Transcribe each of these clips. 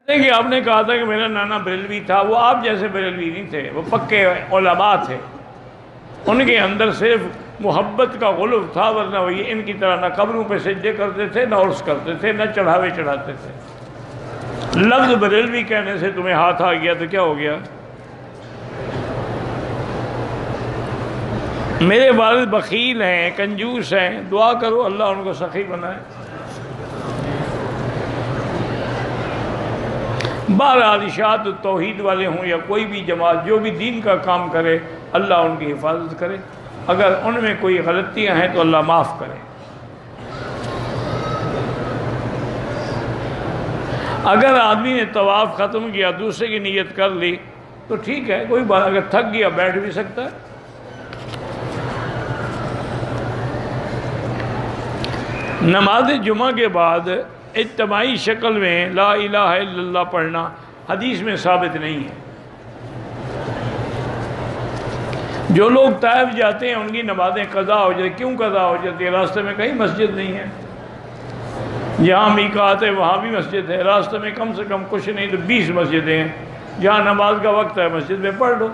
دیکھیے آپ نے کہا تھا کہ میرا نانا بریلوی تھا، وہ آپ جیسے بریلوی نہیں تھے، وہ پکے علماء تھے، ان کے اندر صرف محبت کا غلو تھا، ورنہ وہ ان کی طرح نہ قبروں پہ سجدے کرتے تھے، نہ عرس کرتے تھے، نہ چڑھاوے چڑھاتے تھے۔ لفظ بریلوی کہنے سے تمہیں ہاتھ آ گیا تو کیا ہو گیا؟ میرے والد بخیل ہیں، کنجوس ہیں، دعا کرو اللہ ان کو سخی بنائے۔ بہرحال اشاعت التوحید والے ہوں یا کوئی بھی جماعت جو بھی دین کا کام کرے، اللہ ان کی حفاظت کرے، اگر ان میں کوئی غلطیاں ہیں تو اللہ معاف کرے۔ اگر آدمی نے طواف ختم کیا، دوسرے کی نیت کر لی تو ٹھیک ہے، کوئی بات، اگر تھک گیا بیٹھ بھی سکتا ہے۔ نماز جمعہ کے بعد اجتماعی شکل میں لا الہ الا اللہ پڑھنا حدیث میں ثابت نہیں ہے۔ جو لوگ طائف جاتے ہیں ان کی نمازیں قضا ہو جاتی، کیوں قضا ہو جاتی ہے؟ راستے میں کہیں مسجد نہیں ہے، جہاں میقات ہے وہاں بھی مسجد ہے، راستے میں کم سے کم کچھ نہیں تو 20 مسجدیں ہیں، جہاں نماز کا وقت ہے مسجد میں پڑھ لو،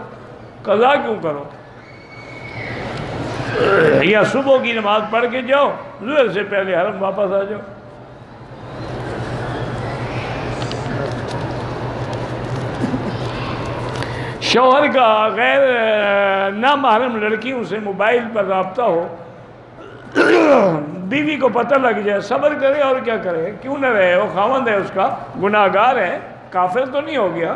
قضا کیوں کرو؟ یا صبح کی نماز پڑھ کے جاؤ، ظہر سے پہلے حرم واپس آ جاؤ۔ شوہر کا غیر نامحرم لڑکیوں سے موبائل پر رابطہ ہو، بیوی کو پتہ لگ جائے، صبر کرے اور کیا کرے، کیوں نہ رہے، وہ خاوند ہے اس کا، گناہ گار ہے، کافر تو نہیں ہو گیا۔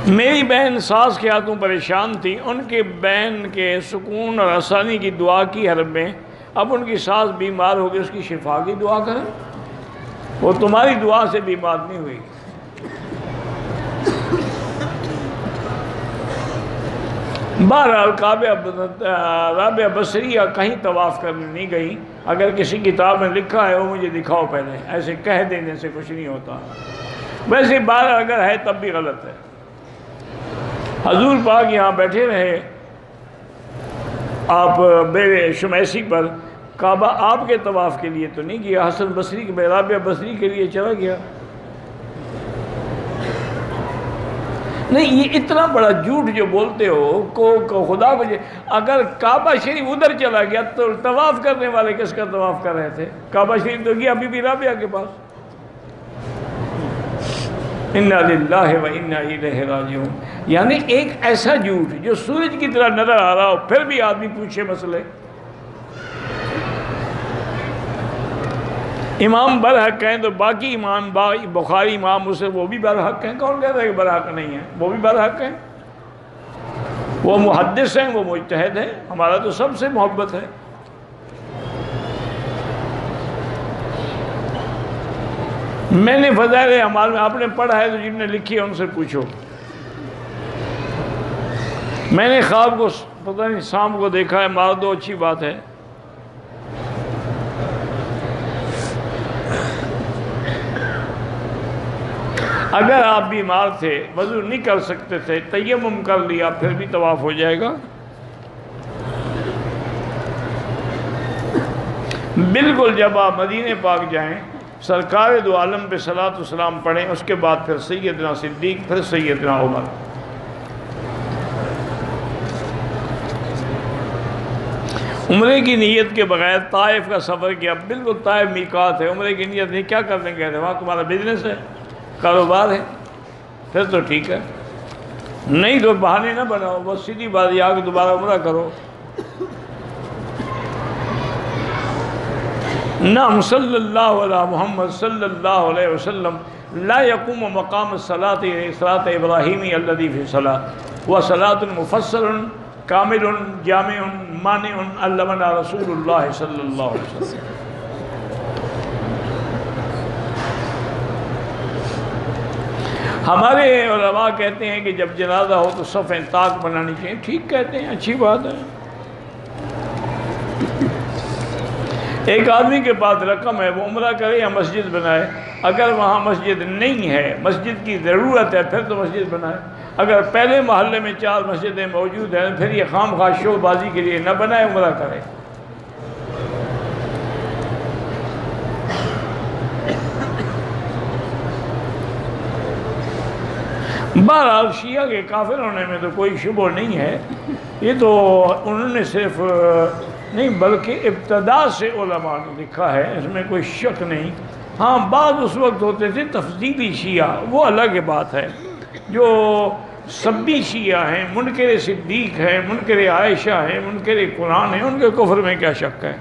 میری بہن ساس کے ہاتھوں پریشان تھی، ان کے بہن کے سکون اور آسانی کی دعا کی حرم میں، اب ان کی ساس بیمار ہوگی، اس کی شفا کی دعا کریں، وہ تمہاری دعا سے بیمار نہیں ہوئی۔ بہرحال رابعہ بصریہ کہیں طواف کرنے نہیں گئی، اگر کسی کتاب میں لکھا ہے وہ مجھے دکھاؤ پہلے، ایسے کہہ دینے سے کچھ نہیں ہوتا، ویسے بہرحال اگر ہے تب بھی غلط ہے۔ حضور پاک یہاں بیٹھے رہے، آپ بے شمیسی پر، کعبہ آپ کے طواف کے لیے تو نہیں گیا، حسن بصری کے، رابعہ بصری کے لیے چلا گیا۔ نہیں، یہ اتنا بڑا جھوٹ جو بولتے ہو کو خدا کو، اگر کعبہ شریف ادھر چلا گیا تو طواف کرنے والے کس کا طواف کر رہے تھے؟ کعبہ شریف تو گیا بی بی رابعہ کے پاس۔ انا للہ و انا الیہ راجعون، یعنی ایک ایسا جھوٹ جو سورج کی طرح نظر آ رہا ہو، پھر بھی آدمی پوچھے مسئلے۔ امام برحق ہیں تو باقی امام بخاری، امام مسلم، وہ بھی برحق ہیں، کون کہتا ہے کہ برحق نہیں ہیں؟ وہ بھی برحق ہیں، وہ محدث ہیں، وہ مجتہد ہیں، ہمارا تو سب سے محبت ہے۔ میں نے فضائل اعمال میں، آپ نے پڑھا ہے تو جن نے لکھی ہے ان سے پوچھو۔ میں نے خواب کو پتہ نہیں شام کو دیکھا ہے، مار دو، اچھی بات ہے۔ اگر آپ بیمار تھے، وضو نہیں کر سکتے تھے، تیمم کر لیا، پھر بھی طواف ہو جائے گا۔ بالکل جب آپ مدینہ پاک جائیں، سرکار دو عالم پہ صلاۃ و سلام پڑھیں، اس کے بعد پھر سیدنا صدیق، پھر سیدنا عمر۔ عمرے کی نیت کے بغیر طائف کا سفر کیا، بالکل طائف میقات ہے، عمرے کی نیت نہیں، کیا کرنے گئے تھے وہاں؟ تمہارا بزنس ہے، کاروبار ہے، پھر تو ٹھیک ہے، نہیں تو بہانے نہ بناؤ، بس سیدھی بات یہ کہ دوبارہ عمرہ کرو۔ نعم صلی اللہ علیہ محمد صلی اللہ علیہ وسلم لا يقوم مقام صلاة ابراہیمی الذی فی صلاة و صلاة مفصل کامل جامع مانع علمنا رسول اللہ صلی اللہ علیہ وسلم۔ ہمارے علماء کہتے ہیں کہ جب جنازہ ہو تو صفیں طاق بنانی چاہیے، ٹھیک کہتے ہیں، اچھی بات ہے۔ ایک آدمی کے پاس رقم ہے، وہ عمرہ کرے یا مسجد بنائے؟ اگر وہاں مسجد نہیں ہے، مسجد کی ضرورت ہے، پھر تو مسجد بنائے۔ اگر پہلے محلے میں 4 مسجدیں موجود ہیں پھر یہ خام خواہ شو بازی کے لیے نہ بنائے، عمرہ کرے۔ بہرحال شیعہ کے کافر ہونے میں تو کوئی شبہ نہیں ہے، یہ تو انہوں نے صرف نہیں بلکہ ابتدا سے علماء نے لکھا ہے، اس میں کوئی شک نہیں۔ ہاں بعض اس وقت ہوتے تھے تفضیلی شیعہ، وہ الگ بات ہے۔ جو سبی شیعہ ہیں، منکر صدیق ہیں، منکر عائشہ ہیں، منکر قرآن ہیں، ان کے کفر میں کیا شک ہے؟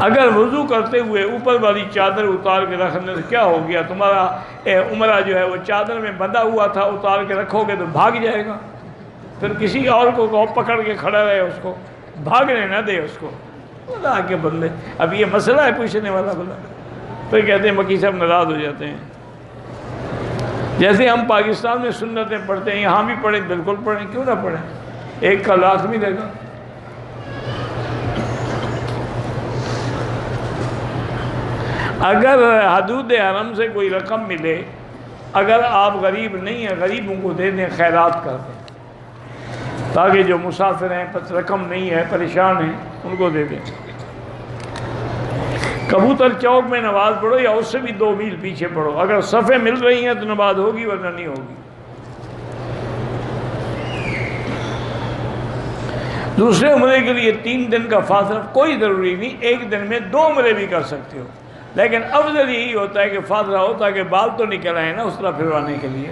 اگر وضو کرتے ہوئے اوپر والی چادر اتار کے رکھنے سے کیا ہو گیا؟ تمہارا عمرہ جو ہے وہ چادر میں بندھا ہوا تھا، اتار کے رکھو گے تو بھاگ جائے گا، پھر کسی اور کو پکڑ کے کھڑا رہے، اس کو بھاگنے نہ دے اس کو۔ اللہ کے بندے، اب یہ مسئلہ ہے پوچھنے والا بلا، پھر کہتے ہیں مکی صاحب ناراض ہو جاتے ہیں۔ جیسے ہم پاکستان میں سنتیں پڑھتے ہیں، یہاں بھی پڑھیں، بالکل پڑھیں، کیوں نہ پڑھیں؟ ایک کا لاکھ ملے گا۔ اگر حدود حرم سے کوئی رقم ملے، اگر آپ غریب نہیں ہیں، غریبوں کو دے دیں، خیرات کر دیں، تاکہ جو مسافر ہیں، پس رقم نہیں ہے، پریشان ہیں، ان کو دے دیں۔ کبوتر چوک میں نماز پڑھو یا اس سے بھی 2 میل پیچھے پڑھو، اگر صفیں مل رہی ہیں تو نماز ہوگی، ورنہ نہیں ہوگی۔ دوسرے عمرے کے لیے 3 دن کا فاصلہ کوئی ضروری نہیں، ایک دن میں 2 عمرے بھی کر سکتے ہو، لیکن افضل یہی ہوتا ہے کہ فاصلہ ہو تاکہ بال تو نکل آئے نا اس طرح پھروانے کے لیے۔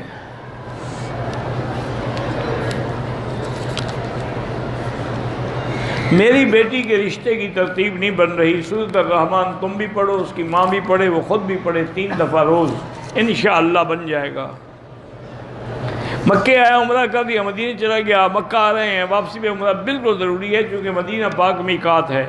میری بیٹی کے رشتے کی ترتیب نہیں بن رہی، سورۃ الرحمن تم بھی پڑھو، اس کی ماں بھی پڑھے، وہ خود بھی پڑھے 3 دفعہ روز، انشاءاللہ بن جائے گا۔ مکہ آیا، عمرہ کر دیا، مدینہ چلا گیا، مکہ آ رہے ہیں، واپسی میں عمرہ بالکل ضروری ہے، کیونکہ مدینہ پاک میقات ہے۔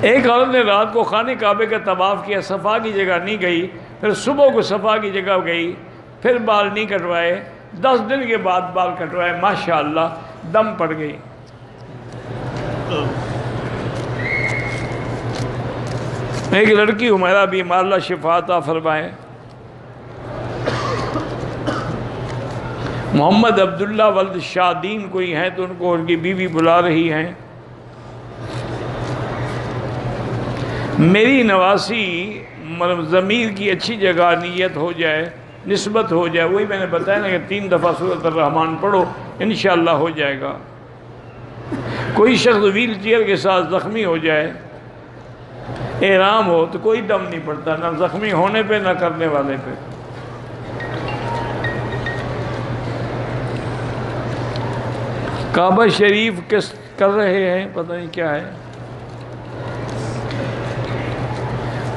ایک عورت نے رات کو خانہ کعبے کا طواف کیا، صفا کی جگہ نہیں گئی، پھر صبح کو صفا کی جگہ گئی، پھر بال نہیں کٹوائے، 10 دن کے بعد بال کٹوائے، ماشاءاللہ دم پڑ گئی۔ ایک لڑکی ہمارا بیمار، اللہ شفا عطا فرمائے، محمد عبداللہ ولد شادین کوئی ہیں تو ان کو ان کی بیوی بلا رہی ہیں۔ میری نواسی ضمیر کی اچھی جگہ نیت ہو جائے، نسبت ہو جائے، وہی میں نے بتایا نا کہ 3 دفعہ سورۃ الرحمن پڑھو، انشاءاللہ ہو جائے گا۔ کوئی شخص ویل چیئر کے ساتھ زخمی ہو جائے، احرام ہو، تو کوئی دم نہیں پڑتا، نہ زخمی ہونے پہ نہ کرنے والے پہ۔ کعبہ شریف کس کر رہے ہیں، پتہ نہیں کیا ہے۔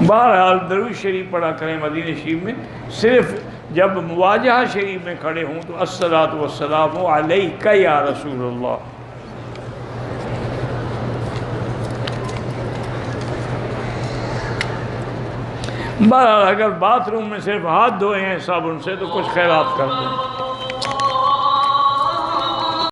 بہرحال درود شریف پڑھا کریں مدینہ شریف میں، صرف جب مواجہہ شریف میں کھڑے ہوں تو الصلاۃ والسلام علیک یا رسول اللہ۔ بہرحال اگر باتھ روم میں صرف ہاتھ دھوئے ہیں صابن سے تو کچھ خیرات کر دیں۔